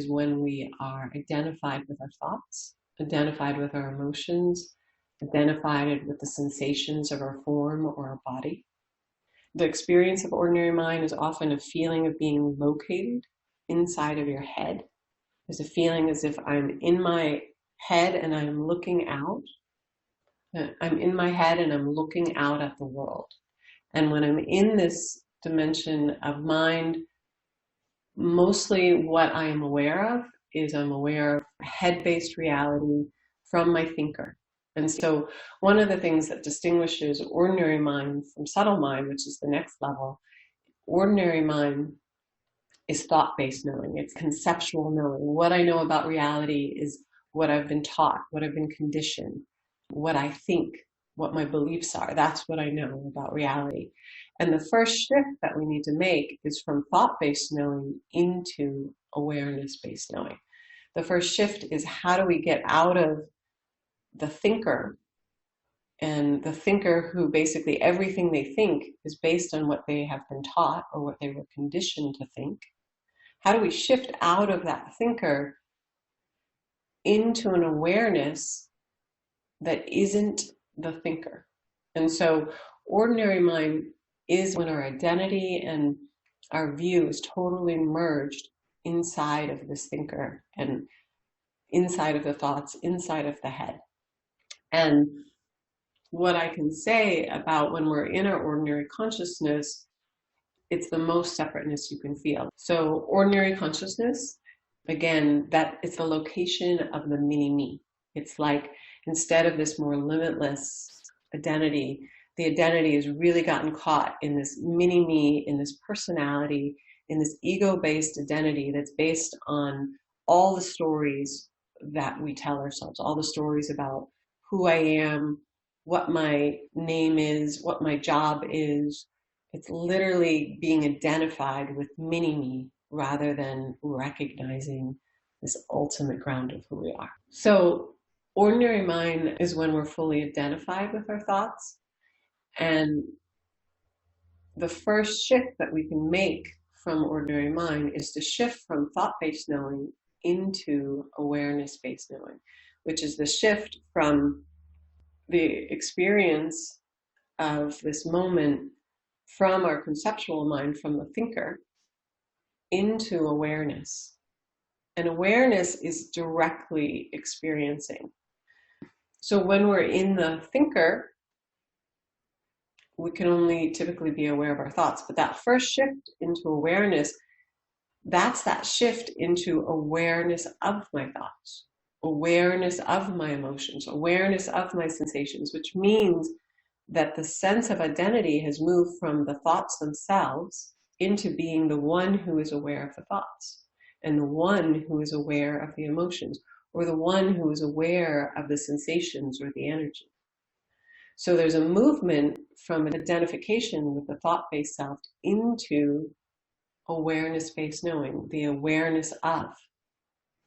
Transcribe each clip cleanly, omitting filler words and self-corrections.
is when we are identified with our thoughts, identified with our emotions, identified with the sensations of our form or our body. The experience of ordinary mind is often a feeling of being located inside of your head. There's a feeling as if I'm in my head and I'm looking out. I'm in my head and I'm looking out at the world. And when I'm in this dimension of mind, mostly what I am aware of is I'm aware of head-based reality from my thinker. And so one of the things that distinguishes ordinary mind from subtle mind, which is the next level, ordinary mind is thought-based knowing. It's conceptual knowing. What I know about reality is what I've been taught, what I've been conditioned, what I think, what my beliefs are. That's what I know about reality. And the first shift that we need to make is from thought-based knowing into awareness-based knowing. The first shift is, how do we get out of the thinker, and the thinker who basically everything they think is based on what they have been taught or what they were conditioned to think. How do we shift out of that thinker into an awareness that isn't the thinker? And so ordinary mind is when our identity and our view is totally merged inside of this thinker and inside of the thoughts, inside of the head. And what I can say about when we're in our ordinary consciousness, it's the most separateness you can feel. So ordinary consciousness, again, that it's the location of the mini-me. It's like, instead of this more limitless identity, the identity has really gotten caught in this mini-me, in this personality, in this ego-based identity that's based on all the stories that we tell ourselves, all the stories about who I am, what my name is, what my job is. It's literally being identified with mini-me rather than recognizing this ultimate ground of who we are. So ordinary mind is when we're fully identified with our thoughts. And the first shift that we can make from ordinary mind is to shift from thought-based knowing into awareness-based knowing, which is the shift from the experience of this moment from our conceptual mind, from the thinker, into awareness. And awareness is directly experiencing. So when we're in the thinker, we can only typically be aware of our thoughts. But that first shift into awareness, that's that shift into awareness of my thoughts, awareness of my emotions, awareness of my sensations, which means that the sense of identity has moved from the thoughts themselves into being the one who is aware of the thoughts, and the one who is aware of the emotions, or the one who is aware of the sensations or the energy. So there's a movement from an identification with the thought-based self into awareness-based knowing, the awareness of.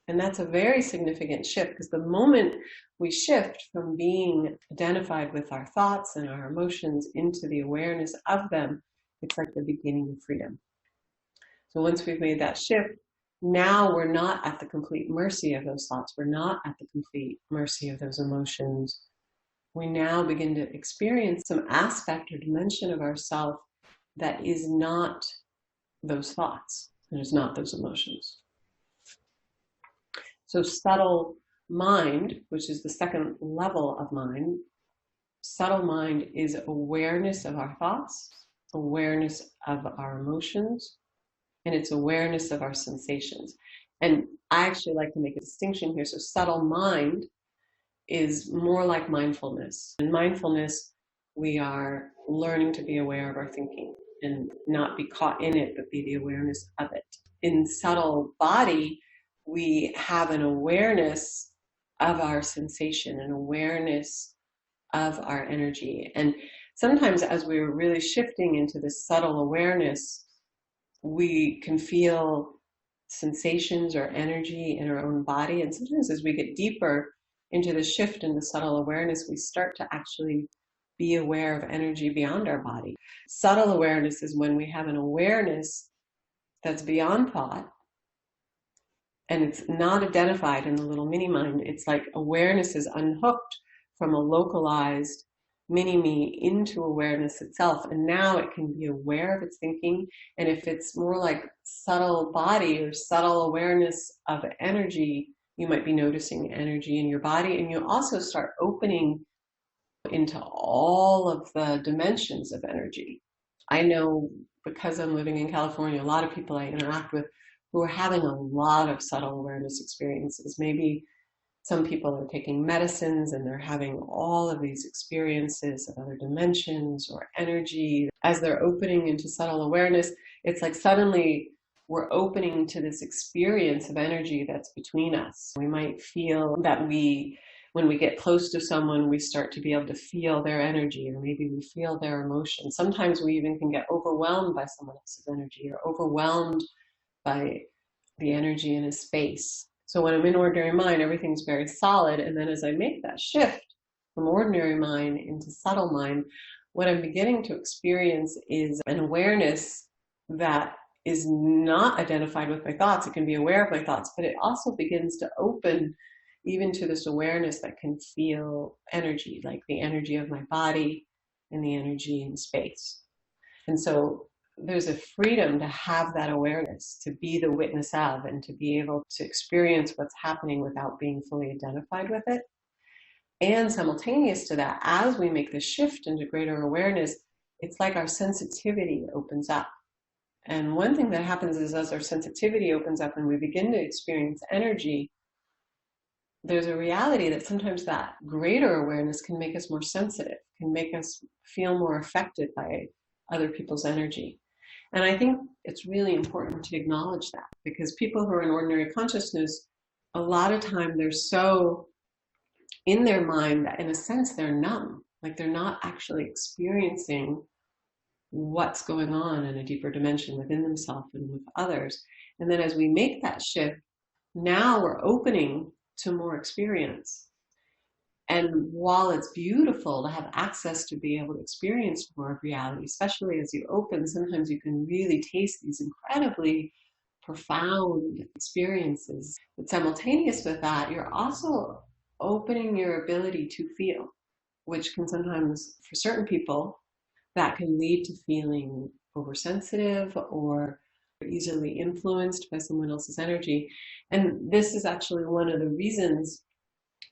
And that's a very significant shift, because the moment we shift from being identified with our thoughts and our emotions into the awareness of them, it's like the beginning of freedom. So once we've made that shift, now we're not at the complete mercy of those thoughts. We're not at the complete mercy of those emotions. We now begin to experience some aspect or dimension of ourself that is not those thoughts, that is not those emotions. So subtle mind, which is the second level of mind, subtle mind is awareness of our thoughts, awareness of our emotions, and it's awareness of our sensations. And I actually like to make a distinction here. So subtle mind is more like mindfulness. In mindfulness, we are learning to be aware of our thinking and not be caught in it, but be the awareness of it. In subtle body, we have an awareness of our sensation, an awareness of our energy. And sometimes as we're really shifting into this subtle awareness, we can feel sensations or energy in our own body. And sometimes as we get deeper into the shift in the subtle awareness, we start to actually be aware of energy beyond our body. Subtle awareness is when we have an awareness that's beyond thought, and it's not identified in the little mini mind. It's like awareness is unhooked from a localized mini me into awareness itself. And now it can be aware of its thinking. And if it's more like subtle body or subtle awareness of energy, you might be noticing energy in your body. And you also start opening into all of the dimensions of energy. I know, because I'm living in California, a lot of people I interact with who are having a lot of subtle awareness experiences. Maybe some people are taking medicines and they're having all of these experiences of other dimensions or energy. As they're opening into subtle awareness, it's like suddenly we're opening to this experience of energy that's between us. We might feel that when we get close to someone, we start to be able to feel their energy, or maybe we feel their emotion. Sometimes we even can get overwhelmed by someone else's energy, or overwhelmed by the energy in a space. So when I'm in ordinary mind, everything's very solid. And then as I make that shift from ordinary mind into subtle mind, what I'm beginning to experience is an awareness that is not identified with my thoughts. It can be aware of my thoughts, but it also begins to open even to this awareness that can feel energy, like the energy of my body and the energy in space. And so there's a freedom to have that awareness, to be the witness of, and to be able to experience what's happening without being fully identified with it. And simultaneous to that, as we make the shift into greater awareness, it's like our sensitivity opens up. And one thing that happens is, as our sensitivity opens up and we begin to experience energy, there's a reality that sometimes that greater awareness can make us more sensitive, can make us feel more affected by other people's energy. And I think it's really important to acknowledge that, because people who are in ordinary consciousness, a lot of time they're so in their mind that in a sense they're numb, like they're not actually experiencing what's going on in a deeper dimension within themselves and with others. And then as we make that shift, now we're opening to more experience. And while it's beautiful to have access to be able to experience more of reality, especially as you open, sometimes you can really taste these incredibly profound experiences. But simultaneous with that, you're also opening your ability to feel, which can sometimes, for certain people, that can lead to feeling oversensitive or easily influenced by someone else's energy. And this is actually one of the reasons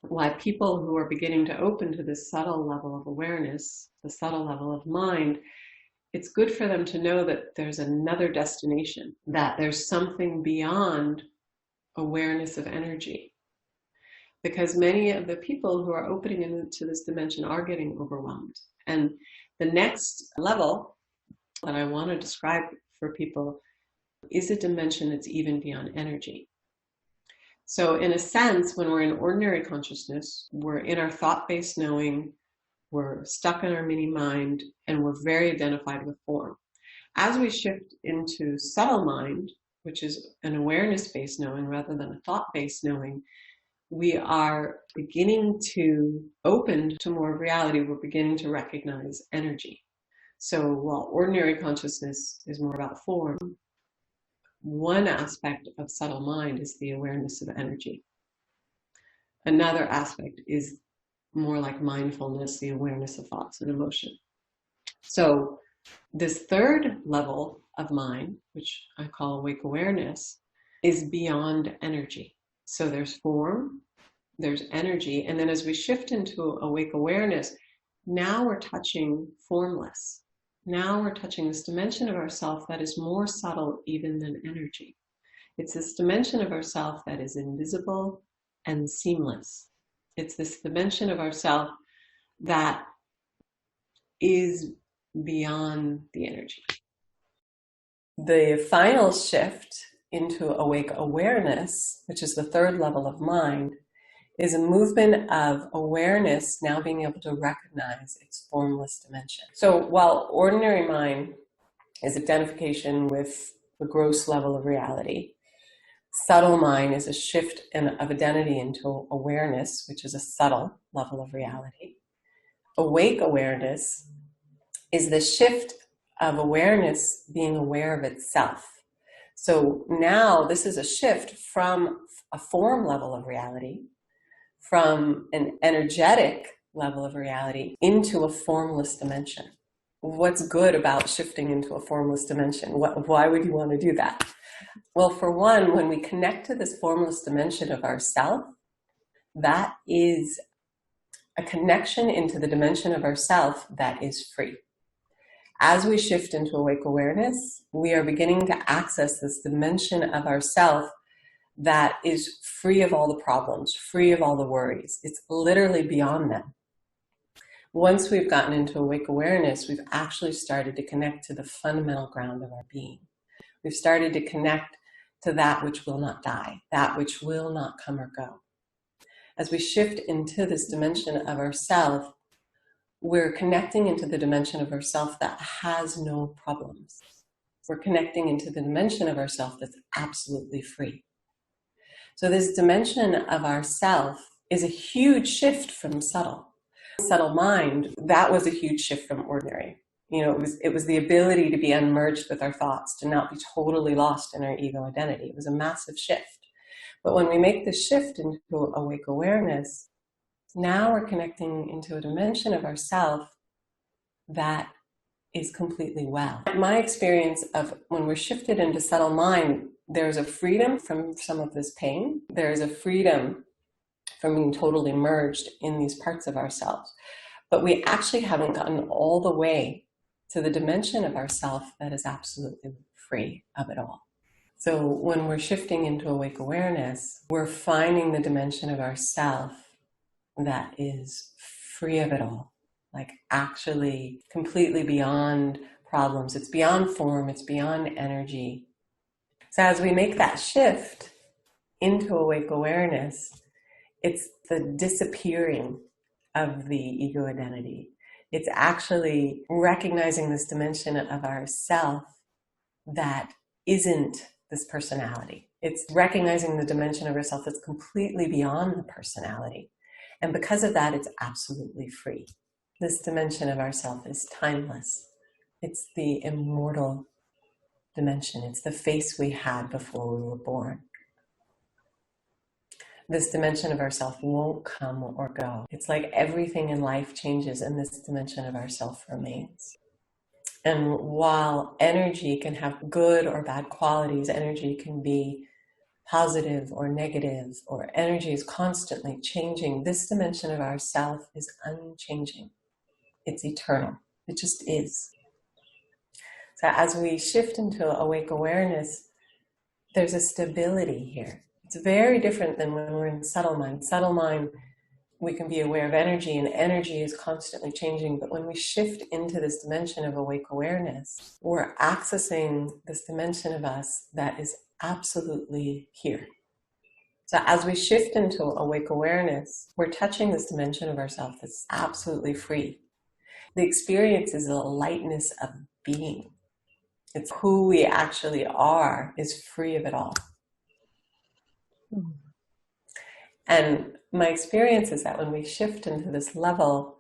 why people who are beginning to open to this subtle level of awareness, the subtle level of mind, it's good for them to know that there's another destination, that there's something beyond awareness of energy. Because many of the people who are opening into this dimension are getting overwhelmed. And the next level that I want to describe for people is a dimension that's even beyond energy. So in a sense, when we're in ordinary consciousness, we're in our thought-based knowing, we're stuck in our mini mind, and we're very identified with form. As we shift into subtle mind, which is an awareness-based knowing rather than a thought-based knowing, we are beginning to open to more reality. We're beginning to recognize energy. So while ordinary consciousness is more about form, one aspect of subtle mind is the awareness of energy. Another aspect is more like mindfulness, the awareness of thoughts and emotion. So this third level of mind, which I call awake awareness, is beyond energy. So there's form, there's energy, and then as we shift into awake awareness, now we're touching formless. Now we're touching this dimension of ourself that is more subtle even than energy. It's this dimension of ourself that is invisible and seamless. It's this dimension of ourself that is beyond the energy. The final shift into awake awareness, which is the third level of mind, is a movement of awareness now being able to recognize its formless dimension. So while ordinary mind is identification with the gross level of reality, subtle mind is a shift of identity into awareness, which is a subtle level of reality. Awake awareness is the shift of awareness being aware of itself. So now this is a shift from a form level of reality, from an energetic level of reality into a formless dimension. What's good about shifting into a formless dimension? Why would you want to do that? Well, for one, when we connect to this formless dimension of ourself, that is a connection into the dimension of ourself that is free. As we shift into awake awareness, we are beginning to access this dimension of ourself that is free of all the problems, free of all the worries. It's literally beyond them. Once we've gotten into awake awareness, we've actually started to connect to the fundamental ground of our being. We've started to connect to that which will not die, that which will not come or go. As we shift into this dimension of ourself, we're connecting into the dimension of ourself that has no problems. We're connecting into the dimension of ourself that's absolutely free. So this dimension of ourself is a huge shift from subtle. Subtle mind, that was a huge shift from ordinary. You know, it was the ability to be unmerged with our thoughts, to not be totally lost in our ego identity. It was a massive shift. But when we make the shift into awake awareness, now we're connecting into a dimension of ourself that is completely well. My experience of when we're shifted into subtle mind, there's a freedom from some of this pain. There's a freedom from being totally merged in these parts of ourselves. But we actually haven't gotten all the way to the dimension of ourself that is absolutely free of it all. So when we're shifting into awake awareness, we're finding the dimension of ourself that is free of it all, like actually completely beyond problems. It's beyond form, it's beyond energy. So as we make that shift into awake awareness, it's the disappearing of the ego identity. It's actually recognizing this dimension of ourself that isn't this personality. It's recognizing the dimension of ourself that's completely beyond the personality. And because of that, it's absolutely free. This dimension of ourself is timeless. It's the immortal dimension. It's the face we had before we were born. This dimension of ourself won't come or go. It's like everything in life changes and this dimension of ourself remains. And while energy can have good or bad qualities, energy can be positive or negative, or energy is constantly changing, this dimension of ourself is unchanging. It's eternal. It just is. So as we shift into awake awareness, there's a stability here. It's very different than when we're in subtle mind. Subtle mind, we can be aware of energy, and energy is constantly changing. But when we shift into this dimension of awake awareness, we're accessing this dimension of us that is absolutely here. So as we shift into awake awareness, we're touching this dimension of ourselves that's absolutely free. The experience is a lightness of being. It's who we actually are is free of it all. And my experience is that when we shift into this level,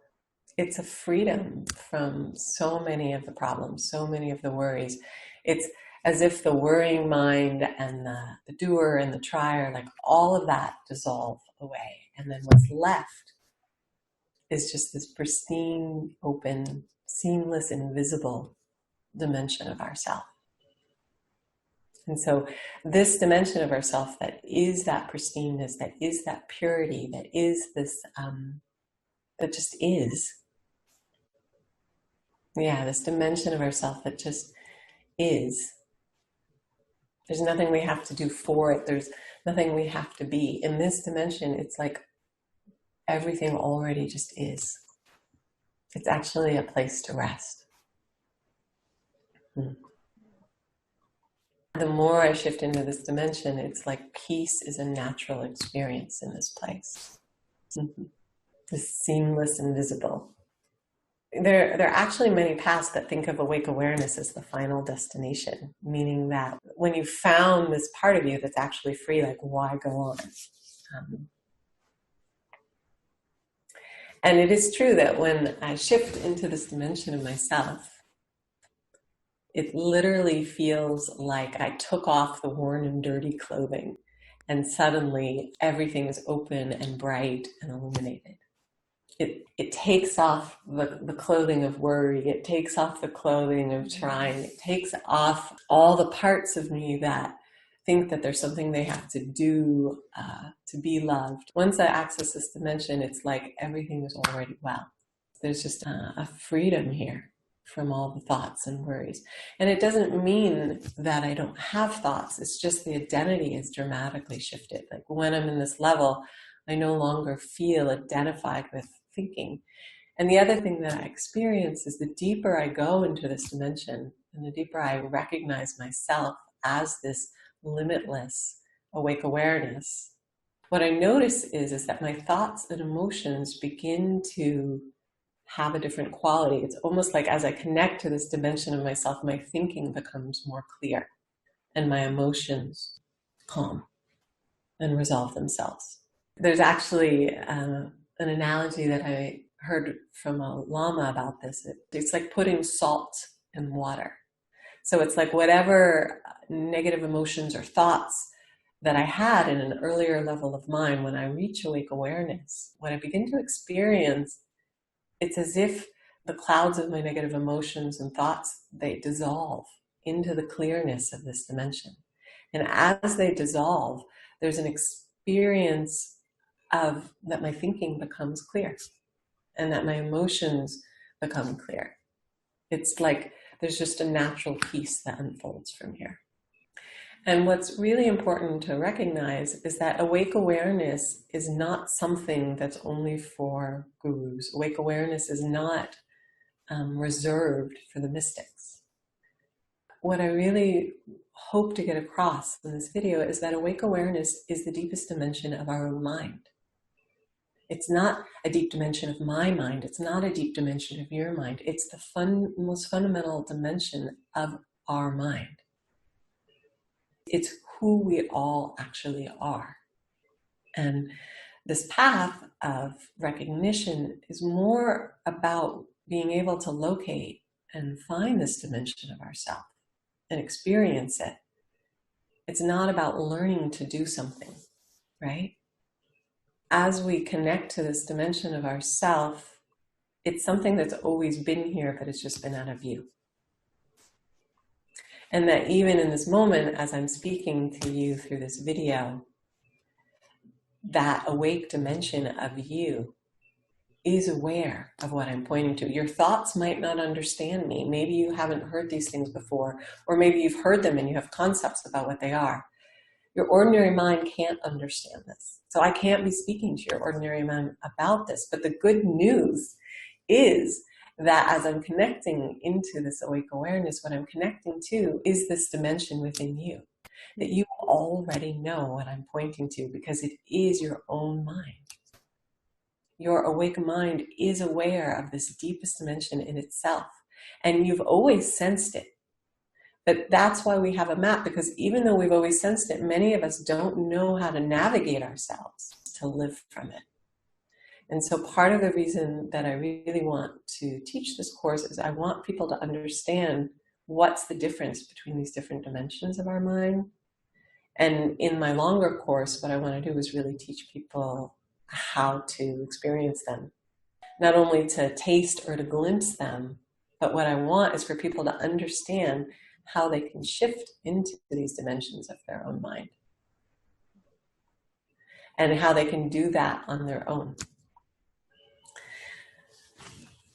it's a freedom from so many of the problems, so many of the worries. It's as if the worrying mind and the doer and the trier, like all of that dissolve away. And then what's left is just this pristine, open, seamless, invisible dimension of ourself. And so this dimension of ourself that is that pristineness, that is that purity, that is this, that just is. Yeah, this dimension of ourself that just is. There's nothing we have to do for it. There's nothing we have to be. In this dimension, it's like everything already just is. It's actually a place to rest. The more I shift into this dimension, it's like peace is a natural experience in this place. This seamless and visible. There are actually many paths that think of awake awareness as the final destination, meaning that when you found this part of you that's actually free, like why go on? And it is true that when I shift into this dimension of myself, It literally feels like I took off the worn and dirty clothing, and suddenly everything is open and bright and illuminated. It takes off the clothing of worry. It takes off the clothing of trying. It takes off all the parts of me that think that there's something they have to do to be loved. Once I access this dimension, it's like everything is already well. There's just a freedom here from all the thoughts and worries. And it doesn't mean that I don't have thoughts. It's just the identity is dramatically shifted. Like when I'm in this level, I no longer feel identified with thinking. And the other thing that I experience is the deeper I go into this dimension and the deeper I recognize myself as this limitless awake awareness, what I notice is that my thoughts and emotions begin to have a different quality. It's almost like as I connect to this dimension of myself, my thinking becomes more clear and my emotions calm and resolve themselves. There's actually an analogy that I heard from a lama about this. It's like putting salt in water. So it's like whatever negative emotions or thoughts that I had in an earlier level of mind, when I reach awake awareness, when I begin to experience, it's as if the clouds of my negative emotions and thoughts, they dissolve into the clearness of this dimension. And as they dissolve, there's an experience of that my thinking becomes clear and that my emotions become clear. It's like there's just a natural peace that unfolds from here. And what's really important to recognize is that awake awareness is not something that's only for gurus. Awake awareness is not reserved for the mystics. What I really hope to get across in this video is that awake awareness is the deepest dimension of our own mind. It's not a deep dimension of my mind. It's not a deep dimension of your mind. It's the most fundamental dimension of our mind. It's who we all actually are. And this path of recognition is more about being able to locate and find this dimension of ourselves and experience it. It's not about learning to do something, right? As we connect to this dimension of ourself, it's something that's always been here, but it's just been out of view. And that even in this moment, as I'm speaking to you through this video, that awake dimension of you is aware of what I'm pointing to. Your thoughts might not understand me. Maybe you haven't heard these things before, or maybe you've heard them and you have concepts about what they are. Your ordinary mind can't understand this. So I can't be speaking to your ordinary mind about this. But the good news is that as I'm connecting into this awake awareness, what I'm connecting to is this dimension within you, that you already know what I'm pointing to because it is your own mind. Your awake mind is aware of this deepest dimension in itself, and you've always sensed it. But that's why we have a map, because even though we've always sensed it, many of us don't know how to navigate ourselves to live from it. And so part of the reason that I really want to teach this course is I want people to understand what's the difference between these different dimensions of our mind. And in my longer course, what I want to do is really teach people how to experience them. Not only to taste or to glimpse them, but what I want is for people to understand how they can shift into these dimensions of their own mind. And how they can do that on their own.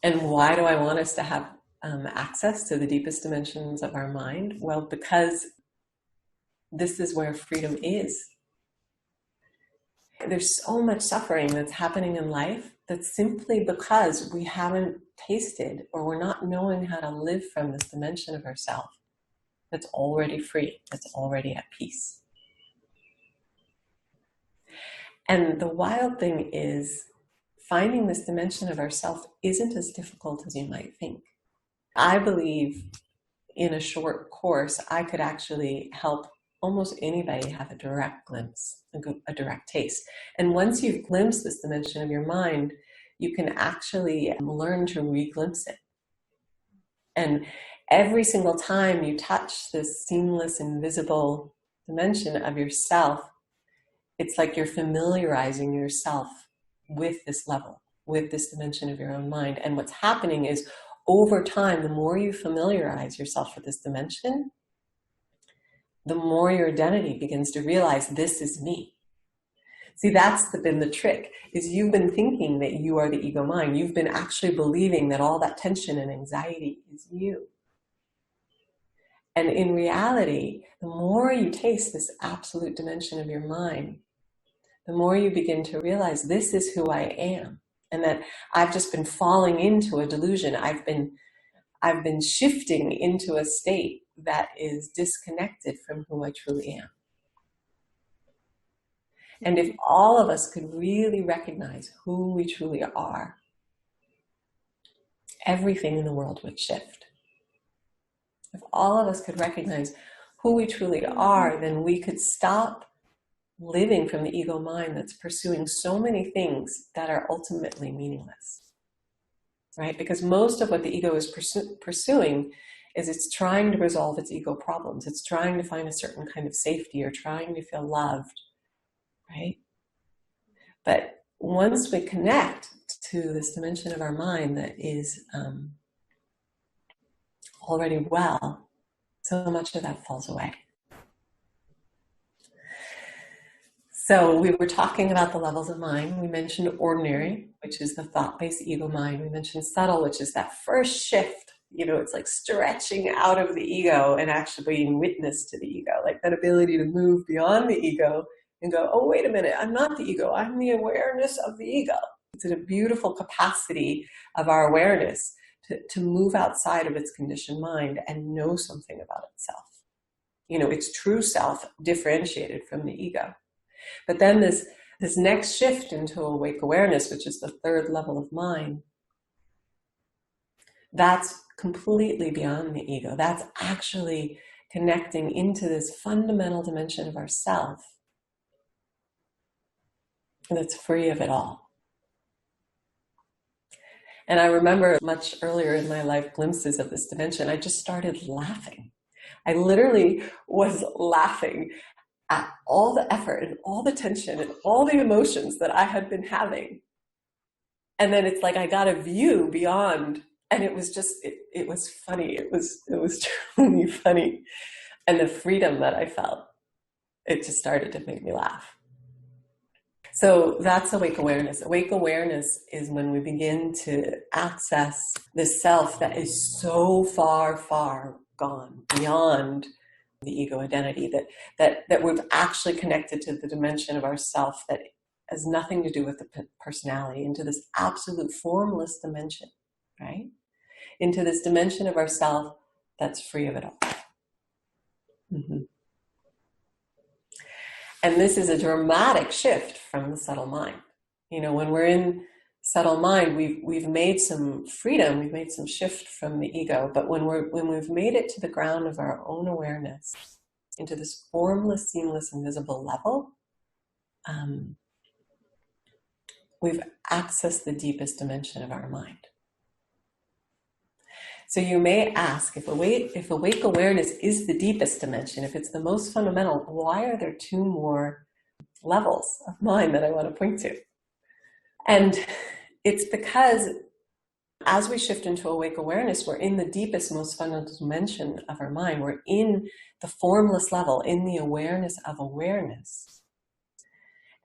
And why do I want us to have access to the deepest dimensions of our mind? Well, because this is where freedom is. There's so much suffering that's happening in life that's simply because we haven't tasted or we're not knowing how to live from this dimension of ourselves that's already free, that's already at peace. And the wild thing is, finding this dimension of ourself isn't as difficult as you might think. I believe in a short course, I could actually help almost anybody have a direct glimpse, a direct taste. And once you've glimpsed this dimension of your mind, you can actually learn to re-glimpse it. And every single time you touch this seamless, invisible dimension of yourself, it's like you're familiarizing yourself with this level, with this dimension of your own mind. And what's happening is, over time, the more you familiarize yourself with this dimension, the more your identity begins to realize, this is me. See, that's been the trick, is you've been thinking that you are the ego mind. You've been actually believing that all that tension and anxiety is you. And in reality, the more you taste this absolute dimension of your mind, the more you begin to realize, this is who I am. And that I've just been falling into a delusion. I've been shifting into a state that is disconnected from who I truly am. And if all of us could really recognize who we truly are, everything in the world would shift. If all of us could recognize who we truly are, then we could stop living from the ego mind that's pursuing so many things that are ultimately meaningless. Right? Because most of what the ego is pursuing is it's trying to resolve its ego problems. It's trying to find a certain kind of safety, or trying to feel loved. Right? But once we connect to this dimension of our mind that is already well, so much of that falls away. So we were talking about the levels of mind. We mentioned ordinary, which is the thought-based ego mind. We mentioned subtle, which is that first shift. You know, it's like stretching out of the ego and actually being witness to the ego, like that ability to move beyond the ego and go, oh, wait a minute, I'm not the ego, I'm the awareness of the ego. It's a beautiful capacity of our awareness to move outside of its conditioned mind and know something about itself. You know, its true self differentiated from the ego. But then this next shift into awake awareness, which is the third level of mind, that's completely beyond the ego. That's actually connecting into this fundamental dimension of ourself that's free of it all. And I remember much earlier in my life glimpses of this dimension. I just started laughing. I literally was laughing at all the effort and all the tension and all the emotions that I had been having. And then it's like I got a view beyond, and it was just, it was funny. It was truly funny. And the freedom that I felt, it just started to make me laugh. So that's awake awareness. Awake awareness is when we begin to access this self that is so far, far gone beyond the ego identity, that we've actually connected to the dimension of ourself that has nothing to do with the personality, into this absolute formless dimension, right? Into this dimension of ourself that's free of it all. Mm-hmm. And this is a dramatic shift from the subtle mind. You know, when we're in subtle mind, we've made some freedom, we've made some shift from the ego. But when we've made it to the ground of our own awareness, into this formless, seamless, invisible level, we've accessed the deepest dimension of our mind. So you may ask, if awake awareness is the deepest dimension, if it's the most fundamental, why are there two more levels of mind that I want to point to? And it's because as we shift into awake awareness, we're in the deepest, most fundamental dimension of our mind. We're in the formless level, in the awareness of awareness.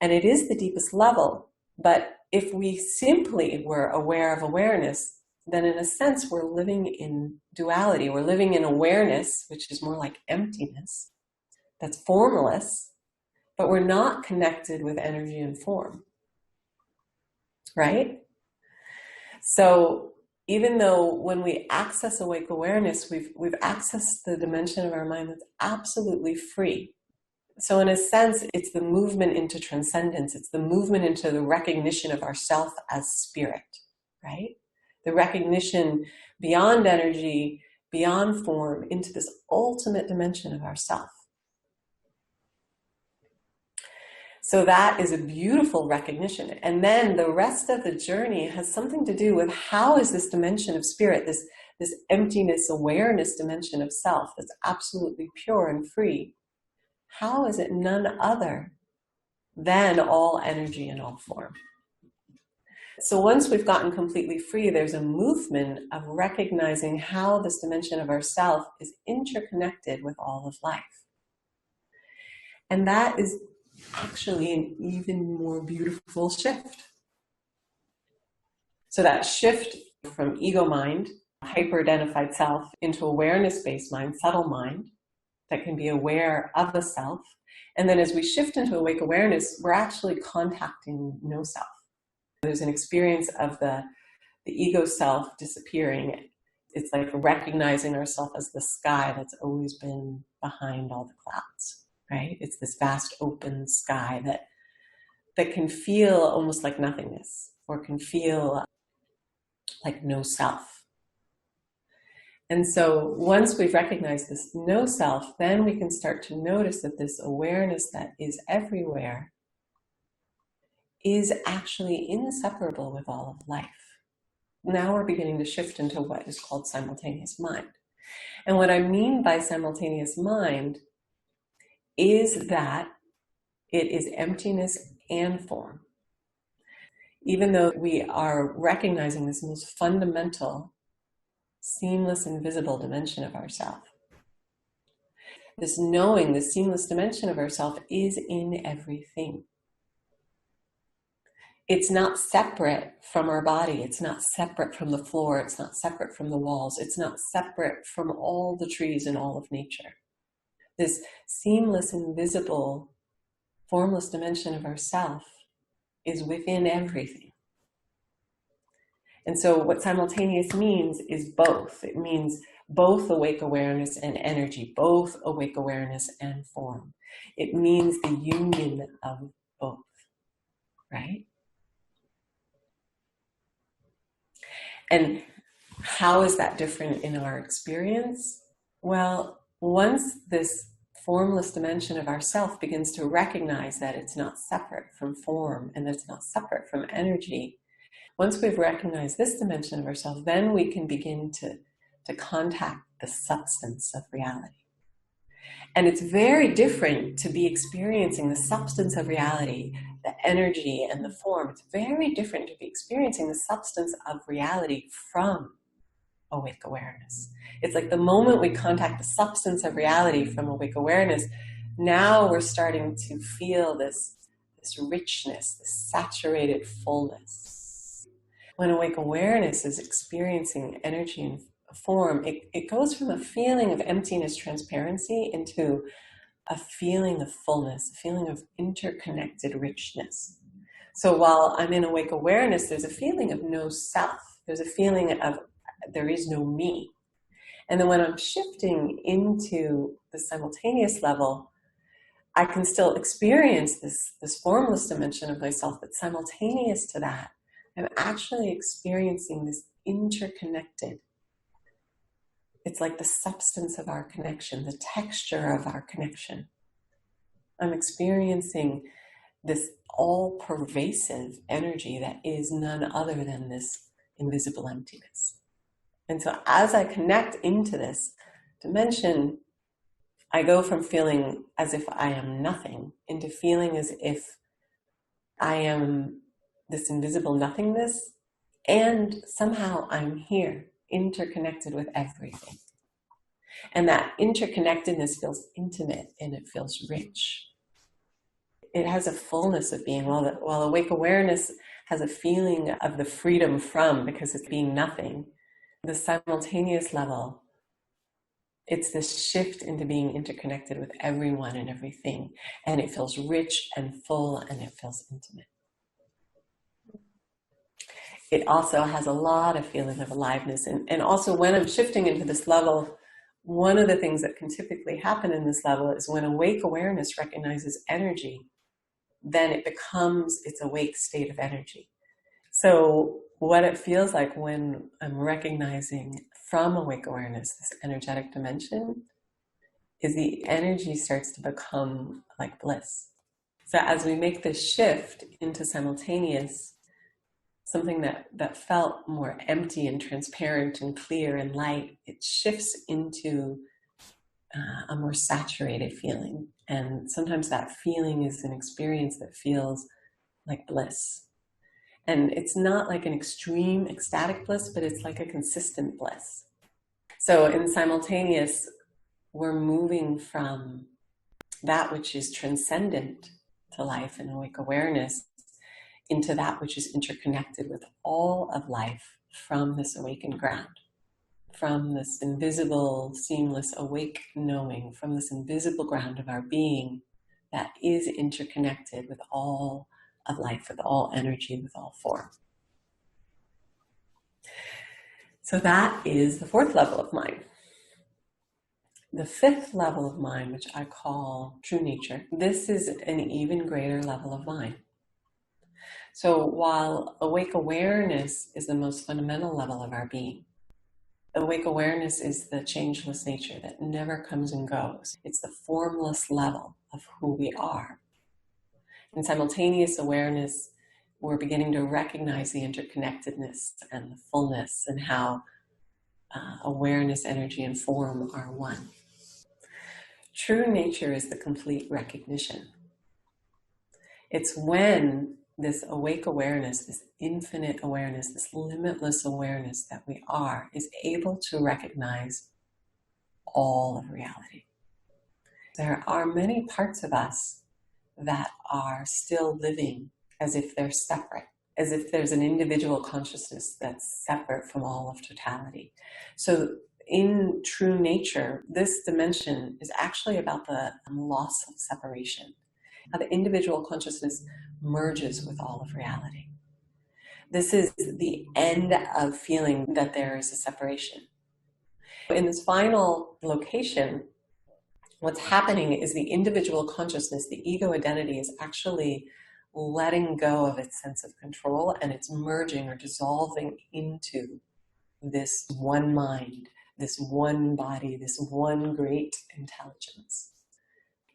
And it is the deepest level, but if we simply were aware of awareness, then in a sense, we're living in duality. We're living in awareness, which is more like emptiness, that's formless, but we're not connected with energy and form, right? So even though when we access awake awareness, we've accessed the dimension of our mind that's absolutely free. So in a sense, it's the movement into transcendence. It's the movement into the recognition of ourself as spirit, right? The recognition beyond energy, beyond form, into this ultimate dimension of ourself. So that is a beautiful recognition. And then the rest of the journey has something to do with how is this dimension of spirit, this emptiness awareness dimension of self that's absolutely pure and free, how is it none other than all energy and all form? So once we've gotten completely free, there's a movement of recognizing how this dimension of ourself is interconnected with all of life. And that is actually an even more beautiful shift. So that shift from ego mind, hyper-identified self, into awareness-based mind, subtle mind, that can be aware of the self. And then as we shift into awake awareness, we're actually contacting no self. There's an experience of the ego self disappearing. It's like recognizing ourselves as the sky that's always been behind all the clouds, right? It's this vast open sky that can feel almost like nothingness, or can feel like no self. And so once we've recognized this no self, then we can start to notice that this awareness that is everywhere is actually inseparable with all of life. Now we're beginning to shift into what is called simultaneous mind. And what I mean by simultaneous mind is that it is emptiness and form. Even though we are recognizing this most fundamental, seamless, invisible dimension of ourself, this knowing, this seamless dimension of ourself is in everything. It's not separate from our body. It's not separate from the floor. It's not separate from the walls. It's not separate from all the trees in all of nature. This seamless, invisible, formless dimension of ourself is within everything. And so what simultaneous means is both. It means both awake awareness and energy, both awake awareness and form. It means the union of both, right? And how is that different in our experience? Well, once this formless dimension of ourself begins to recognize that it's not separate from form and that it's not separate from energy, once we've recognized this dimension of ourselves, then we can begin to contact the substance of reality. And it's very different to be experiencing the substance of reality, the energy and the form. It's very different to be experiencing the substance of reality from awake awareness. It's like the moment we contact the substance of reality from awake awareness, now we're starting to feel this richness, this saturated fullness. When awake awareness is experiencing energy and form, it goes from a feeling of emptiness, transparency, into a feeling of fullness, a feeling of interconnected richness. So while I'm in awake awareness, there's a feeling of no self. There's a feeling of there is no me. And then when I'm shifting into the simultaneous level, I can still experience this formless dimension of myself, but simultaneous to that, I'm actually experiencing this interconnected. It's like the substance of our connection, the texture of our connection. I'm experiencing this all-pervasive energy that is none other than this invisible emptiness. And so as I connect into this dimension, I go from feeling as if I am nothing into feeling as if I am this invisible nothingness, and somehow I'm here, interconnected with everything. And that interconnectedness feels intimate and it feels rich. It has a fullness of being, while awake awareness has a feeling of the freedom from, because it's being nothing. The simultaneous level, it's this shift into being interconnected with everyone and everything. And it feels rich and full and it feels intimate. It also has a lot of feeling of aliveness. And also when I'm shifting into this level, one of the things that can typically happen in this level is when awake awareness recognizes energy, then it becomes its awake state of energy. So what it feels like when I'm recognizing from awake awareness, this energetic dimension, is the energy starts to become like bliss. So as we make this shift into simultaneous, something that felt more empty and transparent and clear and light, it shifts into a more saturated feeling. And sometimes that feeling is an experience that feels like bliss. And it's not like an extreme ecstatic bliss, but it's like a consistent bliss. So in simultaneous, we're moving from that which is transcendent to life and awake awareness into that which is interconnected with all of life from this awakened ground, from this invisible, seamless, awake knowing, from this invisible ground of our being that is interconnected with all of life, with all energy, with all form. So that is the fourth level of mind. The fifth level of mind, which I call true nature, this is an even greater level of mind. So while awake awareness is the most fundamental level of our being, awake awareness is the changeless nature that never comes and goes. It's the formless level of who we are. In simultaneous awareness, we're beginning to recognize the interconnectedness and the fullness and how awareness, energy, and form are one. True nature is the complete recognition. It's when this awake awareness, this infinite awareness, this limitless awareness that we are, is able to recognize all of reality. There are many parts of us that are still living as if they're separate, as if there's an individual consciousness that's separate from all of totality. So in true nature, this dimension is actually about the loss of separation, how the individual consciousness merges with all of reality. This is the end of feeling that there is a separation. In this final location, what's happening is the individual consciousness, the ego identity, is actually letting go of its sense of control, and it's merging or dissolving into this one mind, this one body, this one great intelligence.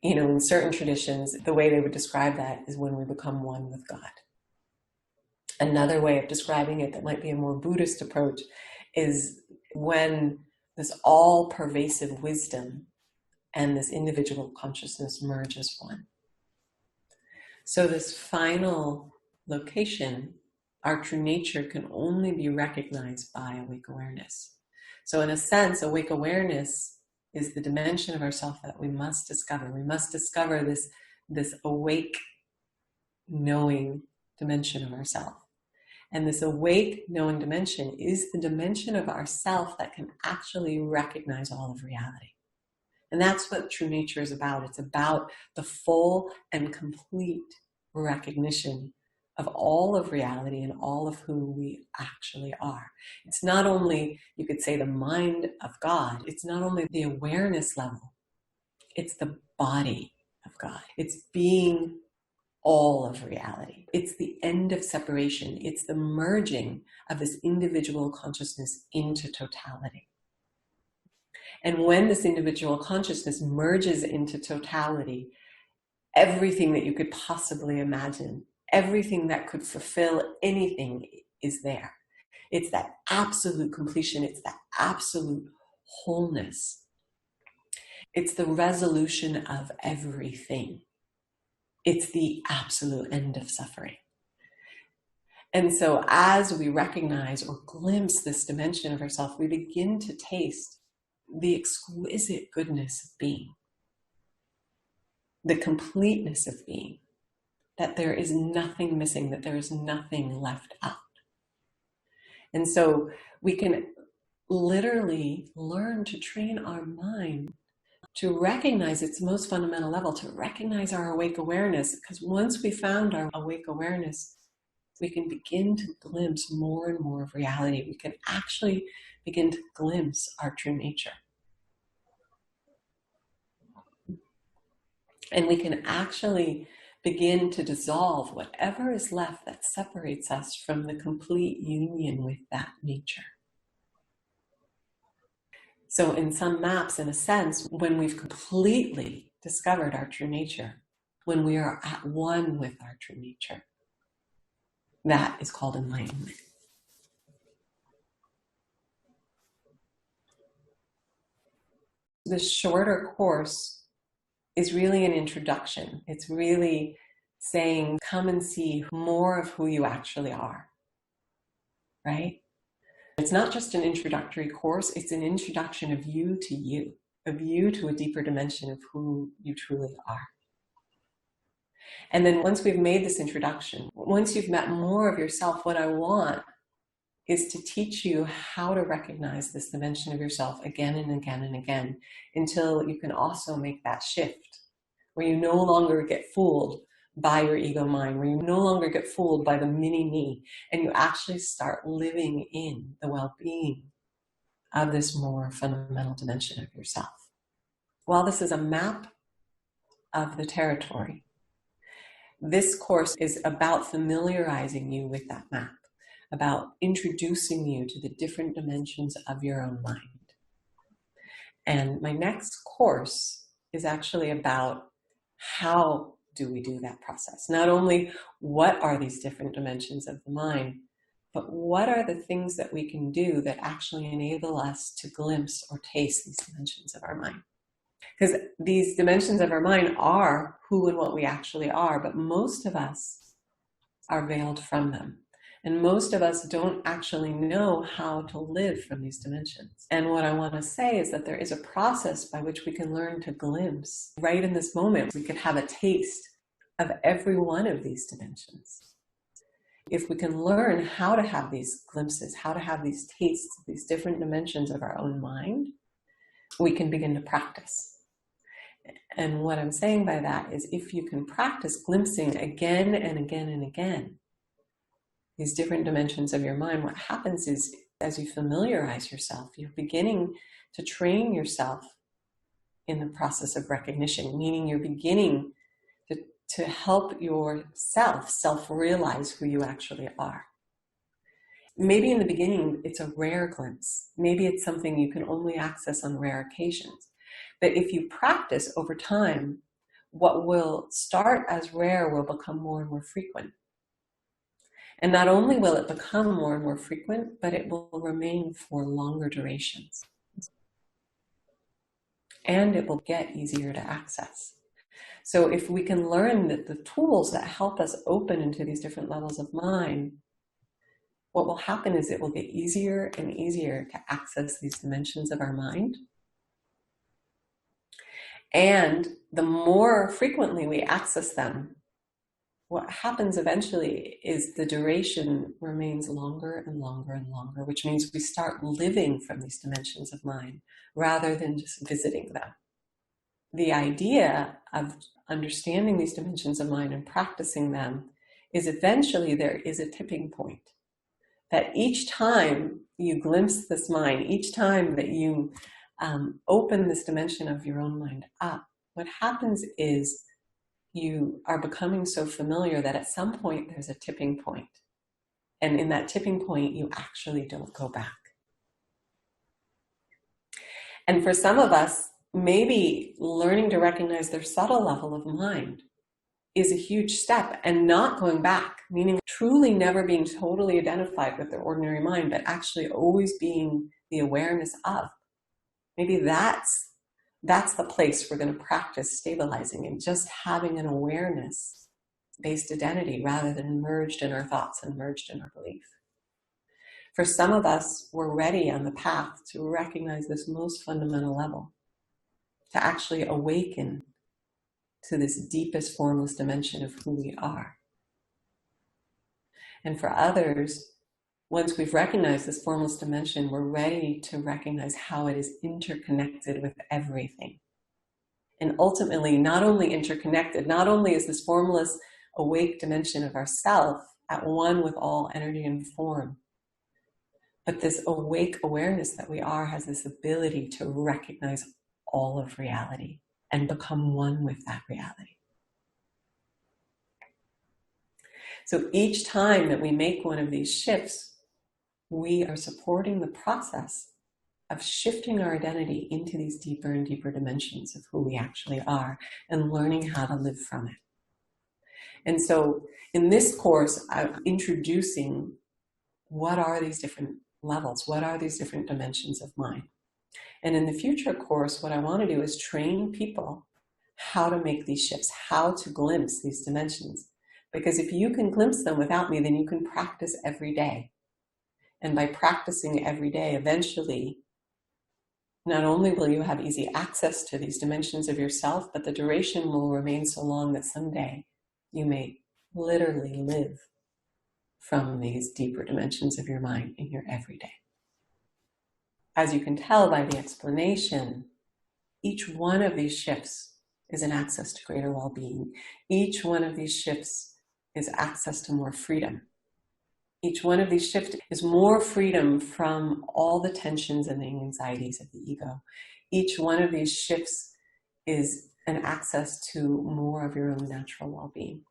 You know, in certain traditions, the way they would describe that is when we become one with God. Another way of describing it that might be a more Buddhist approach is when this all-pervasive wisdom and this individual consciousness merge as one. So this final location, our true nature, can only be recognized by awake awareness. So in a sense, awake awareness is the dimension of ourself that we must discover. We must discover this awake knowing dimension of ourself. And this awake knowing dimension is the dimension of ourself that can actually recognize all of reality. And that's what true nature is about. It's about the full and complete recognition of all of reality and all of who we actually are. It's not only, you could say, the mind of God. It's not only the awareness level. It's the body of God. It's being all of reality. It's the end of separation. It's the merging of this individual consciousness into totality. And when this individual consciousness merges into totality, everything that you could possibly imagine, everything that could fulfill anything is there. It's that absolute completion. It's that absolute wholeness. It's the resolution of everything. It's the absolute end of suffering. And so as we recognize or glimpse this dimension of ourselves, we begin to taste the exquisite goodness of being, the completeness of being, that there is nothing missing, that there is nothing left out. And so we can literally learn to train our mind to recognize its most fundamental level, to recognize our awake awareness, because once we found our awake awareness, we can begin to glimpse more and more of reality. We can actually begin to glimpse our true nature. And we can actually begin to dissolve whatever is left that separates us from the complete union with that nature. So in some maps, in a sense, when we've completely discovered our true nature, when we are at one with our true nature, That is called enlightenment. The shorter course is really an introduction. It's really saying, come and see more of who you actually are, right? It's not just an introductory course, it's an introduction of you to a deeper dimension of who you truly are. And then once we've made this introduction, once you've met more of yourself, what I want is to teach you how to recognize this dimension of yourself again and again and again, until you can also make that shift, where you no longer get fooled by your ego mind, where you no longer get fooled by the mini me, and you actually start living in the well-being of this more fundamental dimension of yourself. While this is a map of the territory, this course is about familiarizing you with that map, about introducing you to the different dimensions of your own mind. And my next course is actually about how do we do that process. Not only what are these different dimensions of the mind, but what are the things that we can do that actually enable us to glimpse or taste these dimensions of our mind. Because these dimensions of our mind are who and what we actually are, but most of us are veiled from them. And most of us don't actually know how to live from these dimensions. And what I want to say is that there is a process by which we can learn to glimpse. Right in this moment, we could have a taste of every one of these dimensions. If we can learn how to have these glimpses, how to have these tastes, these different dimensions of our own mind, we can begin to practice. And what I'm saying by that is, if you can practice glimpsing again and again and again these different dimensions of your mind, what happens is, as you familiarize yourself, you're beginning to train yourself in the process of recognition, meaning you're beginning to help yourself self-realize who you actually are. Maybe in the beginning, it's a rare glimpse. Maybe it's something you can only access on rare occasions. But if you practice over time, what will start as rare will become more and more frequent. And not only will it become more and more frequent, but it will remain for longer durations. And it will get easier to access. So if we can learn that the tools that help us open into these different levels of mind, what will happen is it will get easier and easier to access these dimensions of our mind. And the more frequently we access them, what happens eventually is the duration remains longer and longer and longer, which means we start living from these dimensions of mind rather than just visiting them. The idea of understanding these dimensions of mind and practicing them is eventually there is a tipping point. That each time you glimpse this mind, each time that you open this dimension of your own mind up, what happens is you are becoming so familiar that at some point there's a tipping point. And in that tipping point, you actually don't go back. And for some of us, maybe learning to recognize their subtle level of mind is a huge step, and not going back, meaning truly never being totally identified with their ordinary mind, but actually always being the awareness of. Maybe that's the place we're going to practice stabilizing, and just having an awareness-based identity rather than merged in our thoughts and merged in our belief. For some of us, we're ready on the path to recognize this most fundamental level, to actually awaken to this deepest formless dimension of who we are. And for others, once we've recognized this formless dimension, we're ready to recognize how it is interconnected with everything. And ultimately, not only interconnected, not only is this formless, awake dimension of ourself at one with all energy and form, but this awake awareness that we are has this ability to recognize all of reality and become one with that reality. So each time that we make one of these shifts, we are supporting the process of shifting our identity into these deeper and deeper dimensions of who we actually are and learning how to live from it. And so in this course, I'm introducing what are these different levels? What are these different dimensions of mind? And in the future course, what I want to do is train people how to make these shifts, how to glimpse these dimensions. Because if you can glimpse them without me, then you can practice every day. And by practicing every day, eventually, not only will you have easy access to these dimensions of yourself, but the duration will remain so long that someday you may literally live from these deeper dimensions of your mind in your everyday. As you can tell by the explanation, each one of these shifts is an access to greater well-being. Each one of these shifts is access to more freedom. Each one of these shifts is more freedom from all the tensions and the anxieties of the ego. Each one of these shifts is an access to more of your own natural well-being,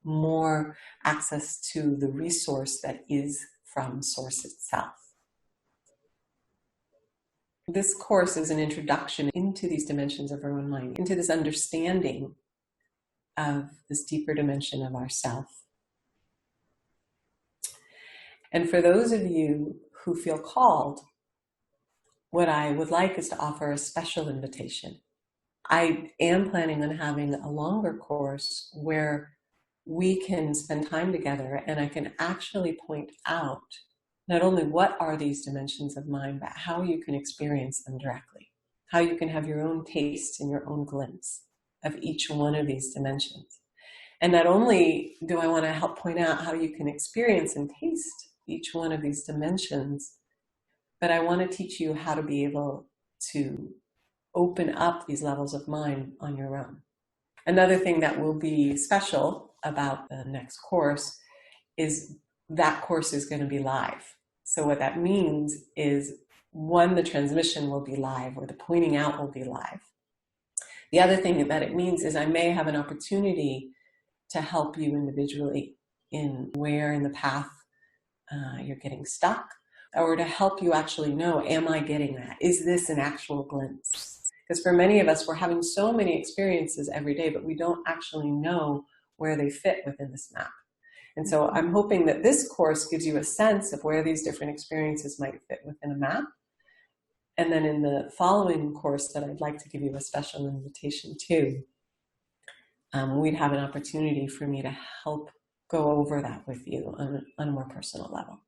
more access to the resource that is from Source itself. This course is an introduction into these dimensions of our own mind, into this understanding of this deeper dimension of ourself. And for those of you who feel called, what I would like is to offer a special invitation. I am planning on having a longer course where we can spend time together and I can actually point out not only what are these dimensions of mind, but how you can experience them directly, how you can have your own taste and your own glimpse of each one of these dimensions. And not only do I want to help point out how you can experience and taste each one of these dimensions, but I want to teach you how to be able to open up these levels of mind on your own. Another thing that will be special about the next course is that course is going to be live. So what that means is, one, the transmission will be live, or the pointing out will be live. The other thing that it means is I may have an opportunity to help you individually in where in the path you're getting stuck, or to help you actually know, am I getting that? Is this an actual glimpse? Because for many of us, we're having so many experiences every day, but we don't actually know where they fit within this map. And so I'm hoping that this course gives you a sense of where these different experiences might fit within a map. And then in the following course that I'd like to give you a special invitation to, we'd have an opportunity for me to help go over that with you on a more personal level.